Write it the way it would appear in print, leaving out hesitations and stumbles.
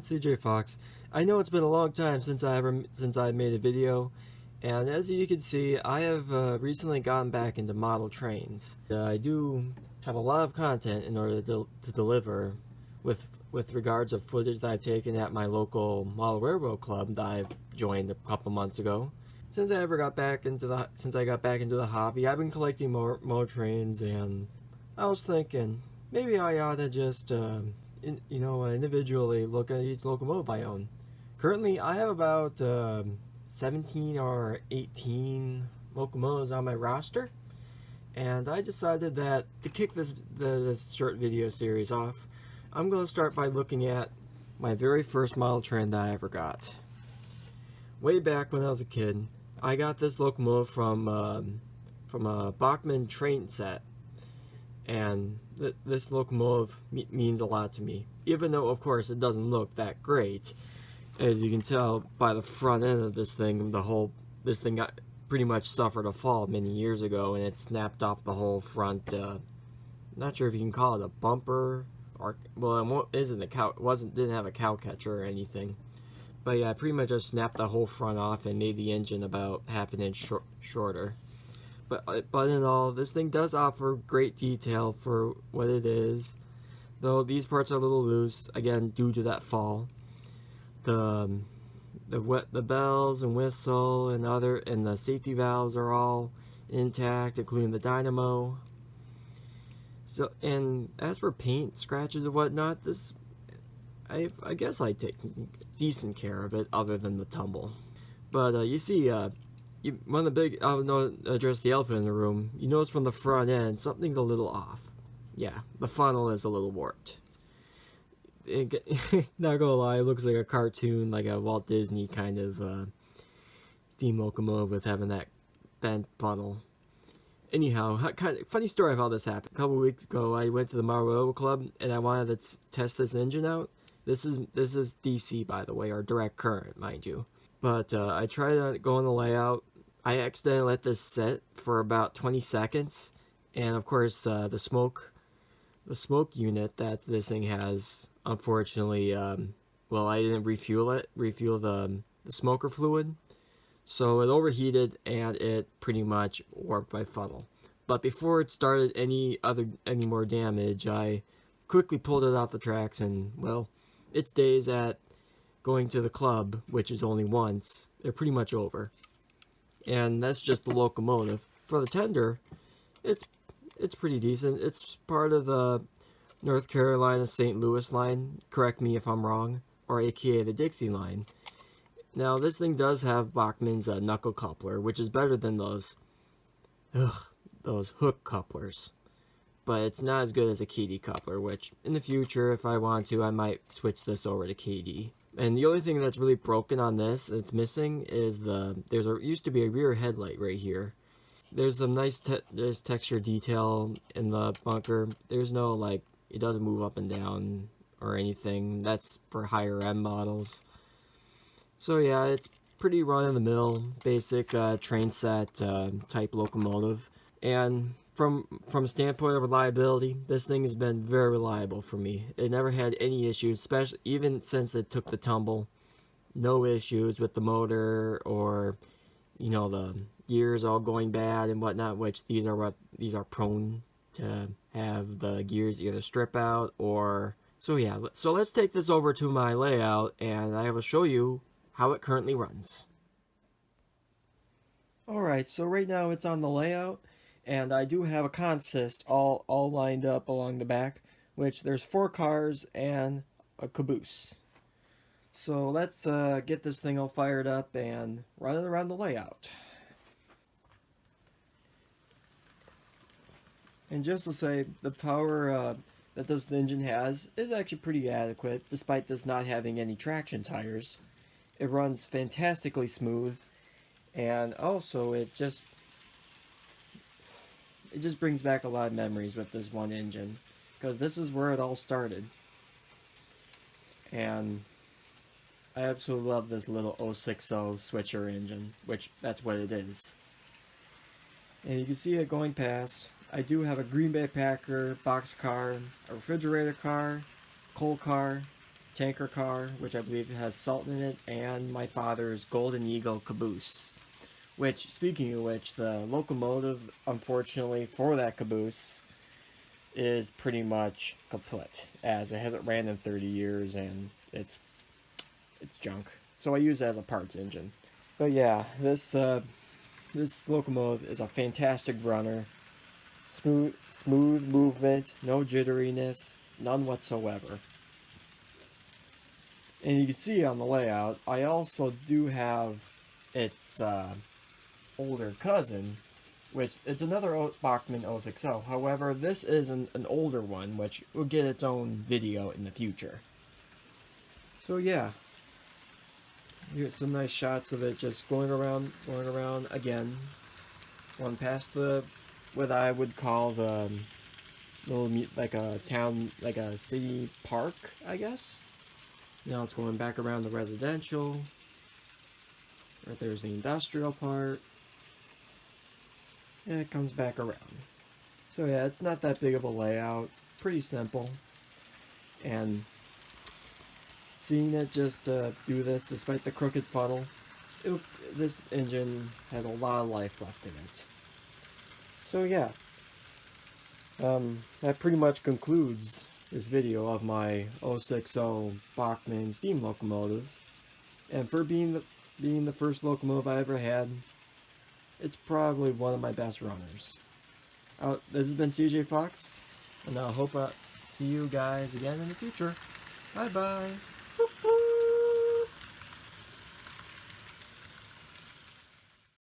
it's CJ Fox. I know it's been a long time since I made a video, and as you can see, I have recently gotten back into model trains. I do have a lot of content in order to deliver with regards of footage that I've taken at my local model railroad club that I've joined a couple months ago. Since I got back into the hobby, I've been collecting more trains, and I was thinking maybe I ought to just individually look at each locomotive I own. Currently, I have about 17 or 18 locomotives on my roster, and I decided that to kick this short video series off, I'm going to start by looking at my very first model train that I ever got. Way back when I was a kid, I got this locomotive from a Bachmann train set, and this locomotive means a lot to me, even though of course it doesn't look that great. As you can tell by the front end of this thing, this thing got pretty much suffered a fall many years ago, and it snapped off the whole front. Not sure if you can call it a bumper, or well, it didn't have a cow catcher or anything. But yeah, I pretty much just snapped the whole front off and made the engine about half an inch shorter. But in all, this thing does offer great detail for what it is, though these parts are a little loose, again due to that fall. The bells and whistle and the safety valves are all intact, including the dynamo. So, and as for paint scratches and whatnot, I guess I take decent care of it, other than the tumble. But you see, one of the big, I'll address the elephant in the room. You notice from the front end, something's a little off. Yeah, the funnel is a little warped. Not gonna lie, it looks like a cartoon, like a Walt Disney kind of steam locomotive with having that bent funnel. Anyhow, kind of funny story of how this happened. A couple weeks ago, I went to the model railroad club and I wanted to test this engine out. This is DC, by the way, or direct current, mind you. But I tried to go on the layout. I accidentally let this sit for about 20 seconds, and of course the smoke unit that this thing has, unfortunately, well, I didn't refuel the smoker fluid, so it overheated and it pretty much warped my funnel. But before it started any more damage, I quickly pulled it off the tracks, and well, its days at going to the club, which is only once, they're pretty much over. And that's just the locomotive. For the tender, it's pretty decent. It's part of the North Carolina St. Louis line, correct me if I'm wrong, or aka the Dixie line. Now this thing does have Bachmann's knuckle coupler, which is better than those hook couplers. But it's not as good as a KD coupler, which in the future, if I want to, I might switch this over to KD. And the only thing that's really broken on this, that's missing, is used to be a rear headlight right here. There's some nice there's texture detail in the bunker. There's no, like, it doesn't move up and down or anything. That's for higher end models. So yeah, it's pretty run-of-the-mill, basic train set type locomotive. And from a standpoint of reliability, this thing has been very reliable for me. It never had any issues, especially even since it took the tumble. No issues with the motor or, the gears all going bad and whatnot, which these are prone to have the gears either strip out or. So yeah, so let's take this over to my layout, and I will show you how it currently runs. Alright, so right now it's on the layout, and I do have a consist all lined up along the back, which there's 4 cars and a caboose. So let's get this thing all fired up and run it around the layout. And just to say, the power that this engine has is actually pretty adequate, despite this not having any traction tires. It runs fantastically smooth, and also it just brings back a lot of memories with this one engine, because this is where it all started. And I absolutely love this little 060 switcher engine, which that's what it is. And you can see it going past. I do have a Green Bay Packer box car, a refrigerator car, coal car, tanker car, which I believe has salt in it, and my father's Golden Eagle caboose. Which, speaking of which, the locomotive, unfortunately, for that caboose is pretty much kaput, as it hasn't ran in 30 years and it's junk. So I use it as a parts engine. But yeah, this locomotive is a fantastic runner. Smooth movement, no jitteriness, none whatsoever. And you can see on the layout, I also do have its older cousin, which it's another Bachmann 060. However, this is an older one, which will get its own video in the future. So yeah, here's some nice shots of it just going around again. One past the, what I would call the little, like a town, like a city park, I guess. Now it's going back around the residential. Right there's the industrial part. And it comes back around. So yeah, it's not that big of a layout. Pretty simple. And seeing it just do this despite the crooked funnel, this engine has a lot of life left in it. So yeah, that pretty much concludes this video of my 060 Bachmann steam locomotive. And for being the first locomotive I ever had, it's probably one of my best runners. This has been CJ Fox, and I hope I see you guys again in the future. Bye bye.